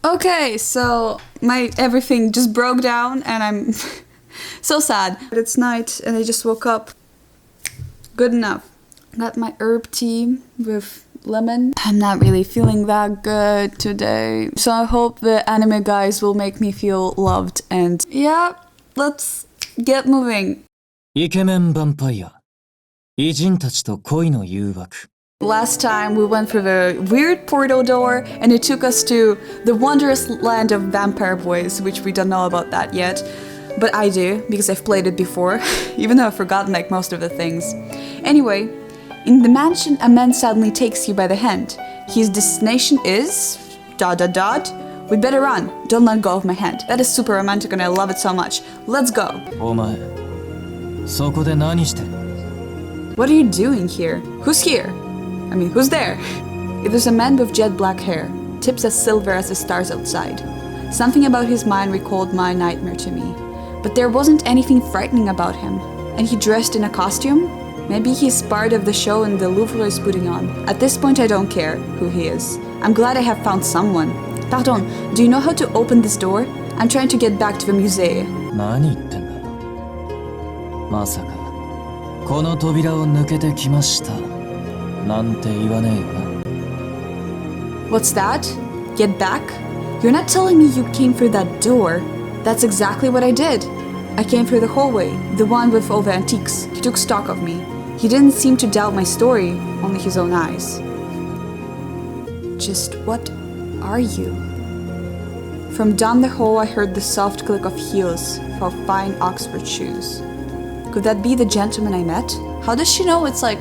Okay, so my everything just broke down and I'm so sad. But it's night and I just woke up. Good enough. Got my herb tea with lemon. I'm not really feeling that good today. So I hope the anime guys will make me feel loved and yeah, let's get moving. Ikemen ヴァンパイア偉人たちと恋の誘惑 Last time we went through the weird portal door and it took us to the wondrous land of vampire boys, which we don't know about that yet. But I do, because I've played it before, even though I've forgotten like most of the things. Anyway, in the mansion, a man suddenly takes you by the hand. His destination is... ... We better run. Don't let go of my hand. That is super romantic and I love it so much. Let's go. お前そこで何してる What are you doing here? Who's here? I mean, who's there? It was a man with jet black hair, tips as silver as the stars outside. Something about his mind recalled my nightmare to me. But there wasn't anything frightening about him. And he dressed in a costume? Maybe he's part of the show and the Louvre is putting on. At this point I don't care who he is. I'm glad I have found someone. Pardon, do you know how to open this door? I'm trying to get back to the museum. 何言ってんだまさかこの扉を抜けてきましたなんて言わねえよな What's that? Get back? You're not telling me you came through that door. That's exactly what I did. I came through the hallway, the one with all the antiques. He took stock of me. He didn't seem to doubt my story, only his own eyes. Just what are you? From down the hall I heard the soft click of heels for fine Oxford shoes. Could that be the gentleman I met? How does she know it's like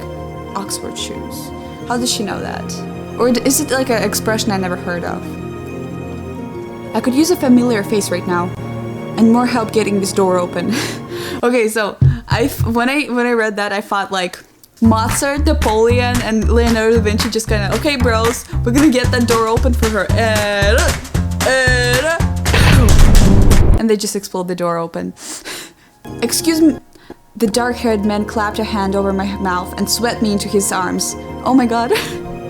Oxford shoes? How does she know that? Or is it like an expression I never heard of? I could use a familiar face right now. And more help getting this door open. Okay, so when I read that I thought like Mozart, Napoleon, and Leonardo da Vinci just kind of, okay bros, we're gonna get that door open for her. And they just explode the door open. Excuse me. The dark-haired man clapped a hand over my mouth and swept me into his arms. Oh my god.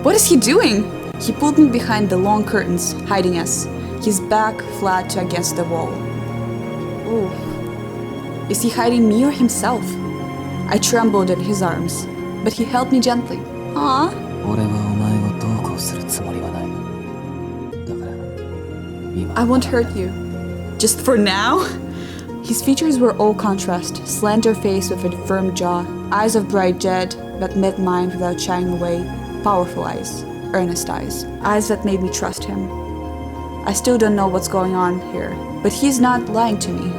What is he doing? He pulled me behind the long curtains, hiding us. His back flat against the wall. Ooh. Is he hiding me or himself? I trembled in his arms, but he held me gently. Aww. 俺はお前をどうこうするつもりはないだから今 I won't hurt you. Just for now? His features were all contrast, slender face with a firm jaw, eyes of bright jet that met mine without shying away, powerful eyes, earnest eyes that made me trust him. I still don't know what's going on here, but he's not lying to me.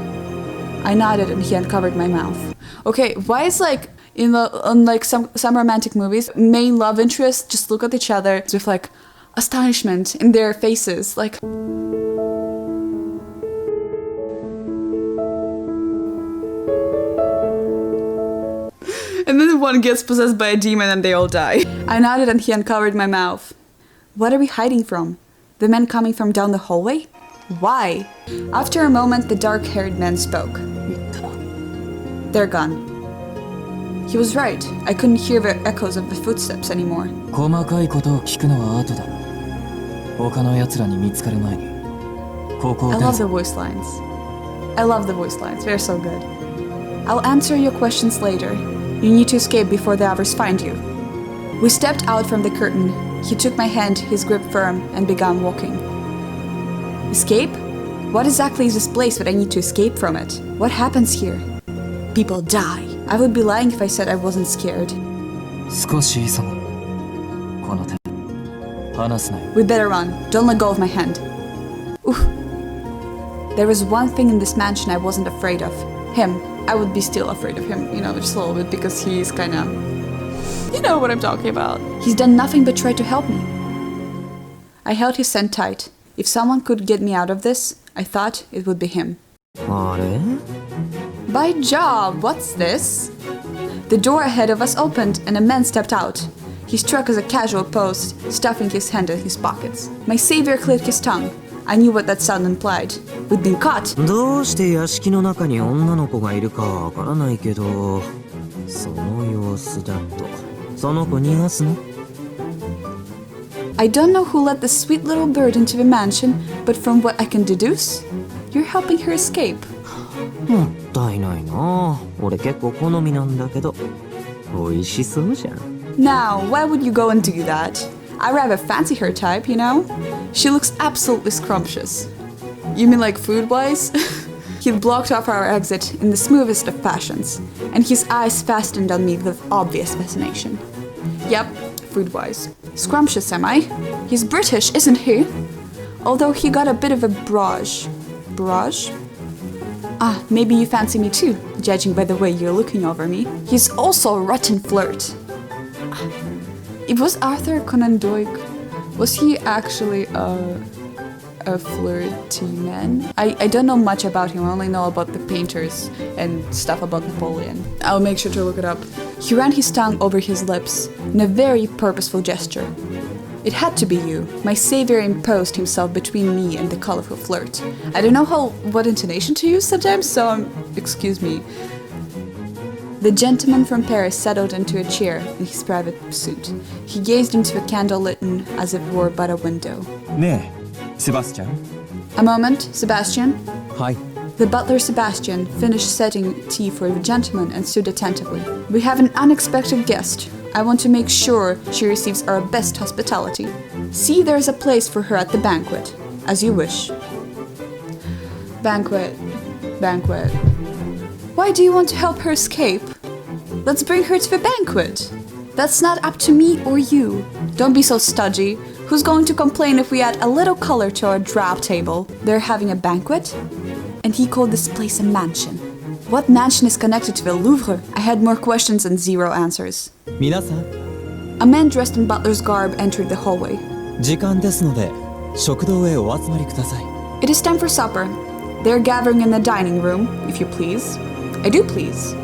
I nodded and he uncovered my mouth. Okay, why is like in like some romantic movies, main love interests just look at each other with like astonishment in their faces, like. And then one gets possessed by a demon and they all die. I nodded and he uncovered my mouth. What are we hiding from? The men coming from down the hallway? Why? After a moment, the dark-haired man spoke. They're gone. He was right. I couldn't hear the echoes of the footsteps anymore. 細かいことを聞くのは後だ他の奴らに見つかる前にここ I で love the voice lines. I love the voice lines. They're so good. I'll answer your questions later. You need to escape before the others find you. We stepped out from the curtain. He took my hand, his grip firm, and began walking. Escape? What exactly is this place that I need to escape from it? What happens here? People die. I would be lying if I said I wasn't scared. 少し急ぐこの手離すなよ We better run. Don't let go of my hand. Oof. There was one thing in this mansion I wasn't afraid of. Him. I would be still afraid of him, you know, just a little bit because he's kind of... You know what I'm talking about. He's done nothing but try to help me. I held his hand tight. If someone could get me out of this, I thought it would be him. あれ By job, what's this? The door ahead of us opened and a man stepped out. He struck as a casual pose, stuffing his hand in his pockets. My savior clicked his tongue. I knew what that sound implied. We'd been caught. どうして屋敷の中に女の子がいるかわからないけど、その様子だと、その子逃がすの I don't know who let this sweet little bird into the mansion, but from what I can deduce, you're helping her escape. もったいないな。俺結構好みなんだけど。美味しそうじゃん。Now, why would you go and do that? I rather fancy her type, you know? She looks absolutely scrumptious. You mean like food-wise? He blocked off our exit in the smoothest of fashions, and his eyes fastened on me with obvious fascination. Yep, food-wise. Scrumptious, am I? He's British, isn't he? Although he got a bit of a barrage. Barrage? Ah, maybe you fancy me too, judging by the way you're looking over me. He's also a rotten flirt. It was Arthur Conan Doyle. Was he actually a flirty man? I don't know much about him, I only know about the painters and stuff about Napoleon. I'll make sure to look it up. He ran his tongue over his lips in a very purposeful gesture. It had to be you. My savior imposed himself between me and the colorful flirt. I don't know what intonation to use sometimes, so excuse me. The gentleman from Paris settled into a chair in his private suite. He gazed into a candle lit as it were but a window. ねえ、セバスチャン。 A moment, Sebastian. はい。 The butler Sebastian finished setting tea for the gentleman and stood attentively. We have an unexpected guest. I want to make sure she receives our best hospitality. See, there's a place for her at the banquet. As you wish. Banquet. Banquet. Why do you want to help her escape? Let's bring her to the banquet. That's not up to me or you. Don't be so stodgy. Who's going to complain if we add a little color to our drab table? They're having a banquet? And he called this place a mansion. What mansion is connected to the Louvre? I had more questions and zero answers. 皆さん、 A man dressed in butler's garb entered the hallway. 時間ですので、食堂へお集まりください。 It is time for supper. They're gathering in the dining room, if you please. I do please.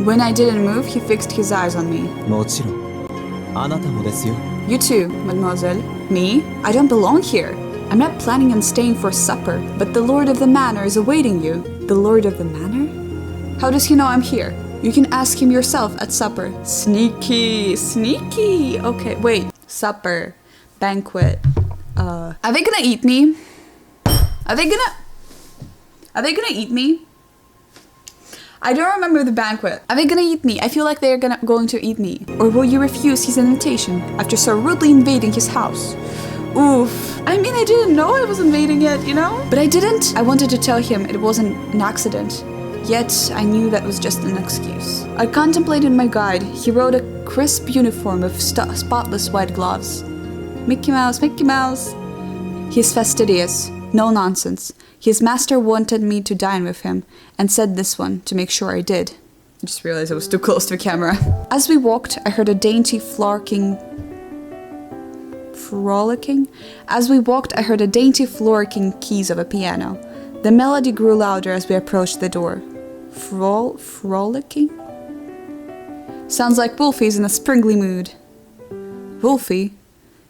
When I didn't move, he fixed his eyes on me. もちろん、あなたもですよ。 You too, mademoiselle. Me? I don't belong here. I'm not planning on staying for supper, but the lord of the manor is awaiting you. The lord of the manor? How does he know I'm here? You can ask him yourself at supper. Sneaky, sneaky. Okay, wait. Supper, banquet. Are they gonna eat me? Are they gonna eat me? I don't remember the banquet. Are they gonna eat me? I feel like they're going to eat me. Or will you refuse his invitation after so rudely invading his house? Oof. I mean, I didn't know I was invading it, you know? But I didn't. I wanted to tell him it wasn't an accident. Yet, I knew that was just an excuse. I contemplated my guide. He rode a crisp uniform with spotless white gloves. Mickey Mouse, Mickey Mouse. He's fastidious. No nonsense. His master wanted me to dine with him, and said this one to make sure I did. I just realized I was too close to the camera. As we walked, I heard a dainty frolicking. As we walked, I heard a dainty frolicking keys of a piano. The melody grew louder as we approached the door. Frolicking? Sounds like Wolfie's in a springly mood. Wolfie?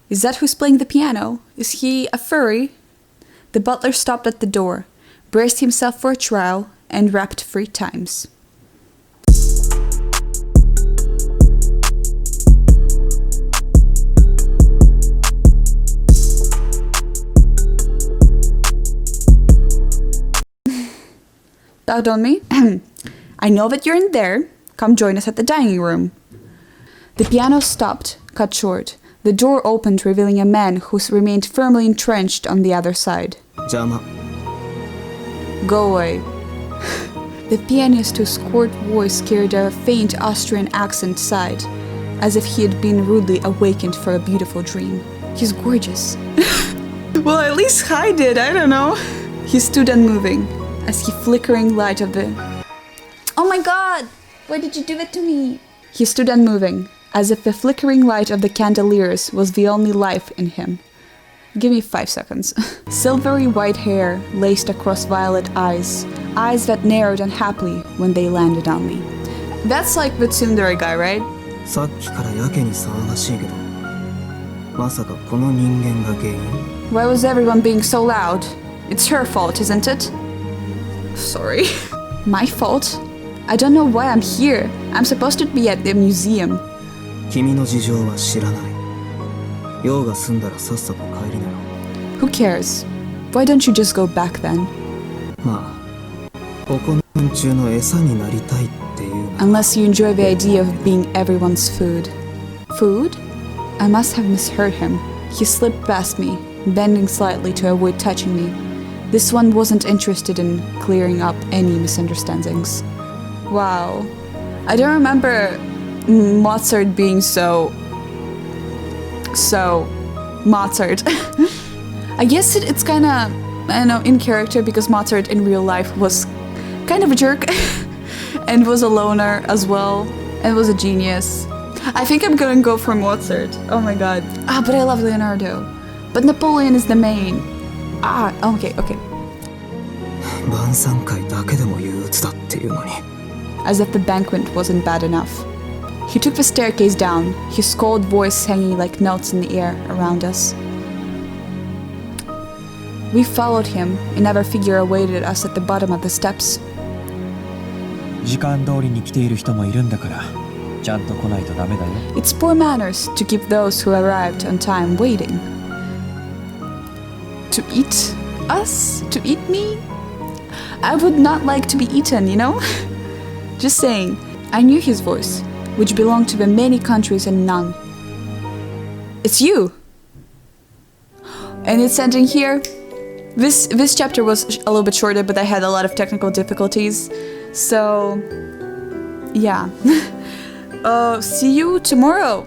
Is that who's playing the piano? Is he a furry? The butler stopped at the door, braced himself for a trial, and rapped 3 times. Pardon me? I know that you're in there. Come join us at the dining room. The piano stopped, cut short. The door opened, revealing a man who remained firmly entrenched on the other side. 邪魔。 Go away. The pianist, whose court voice carried a faint Austrian accent, sighed, as if he had been rudely awakened for a beautiful dream. He's gorgeous. Well, at least I did, I don't know. He stood unmoving, as the flickering light of the... Oh my god! Why did you do it to me? He stood unmoving, as if the flickering light of the chandeliers was the only life in him. Give me 5 seconds. Silvery white hair laced across violet eyes, eyes that narrowed unhappily when they landed on me. That's like the tsundere guy, right? さっきからやけに騒がしいけど、まさかこの人間が原因？ Why was everyone being so loud? It's her fault, isn't it? Sorry. My fault? I don't know why I'm here. I'm supposed to be at the museum. 君の事情は知らない。用が済んだらさっさと帰りなよ。 Who cares? Why don't you just go back then? まあここの連中の餌になりたいっていうなら Unless you enjoy the idea of being everyone's food. Food? I must have misheard him. He slipped past me, bending slightly to avoid touching me. This one wasn't interested in clearing up any misunderstandings. Wow. I don't remember Mozart being so Mozart. I guess it's kind of, I don't know, in character, because Mozart in real life was kind of a jerk and was a loner as well and was a genius. I think I'm gonna go for Mozart. Oh my god. But I love Leonardo. But Napoleon is the main. Okay. 晩餐会だけでも憂鬱だっていうのに As if the banquet wasn't bad enough. He took the staircase down, his cold voice hanging like notes in the air around us. We followed him, another figure awaited us at the bottom of the steps. 時間通りに来ている人もいるんだからちゃんと来ないとダメだよ。 It's poor manners to keep those who arrived on time waiting. To eat us? To eat me? I would not like to be eaten, you know? Just saying. I knew his voice, which belonged to the many countries and none. It's you! And it's ending here. This chapter was a little bit shorter, but I had a lot of technical difficulties. So, yeah. See you tomorrow!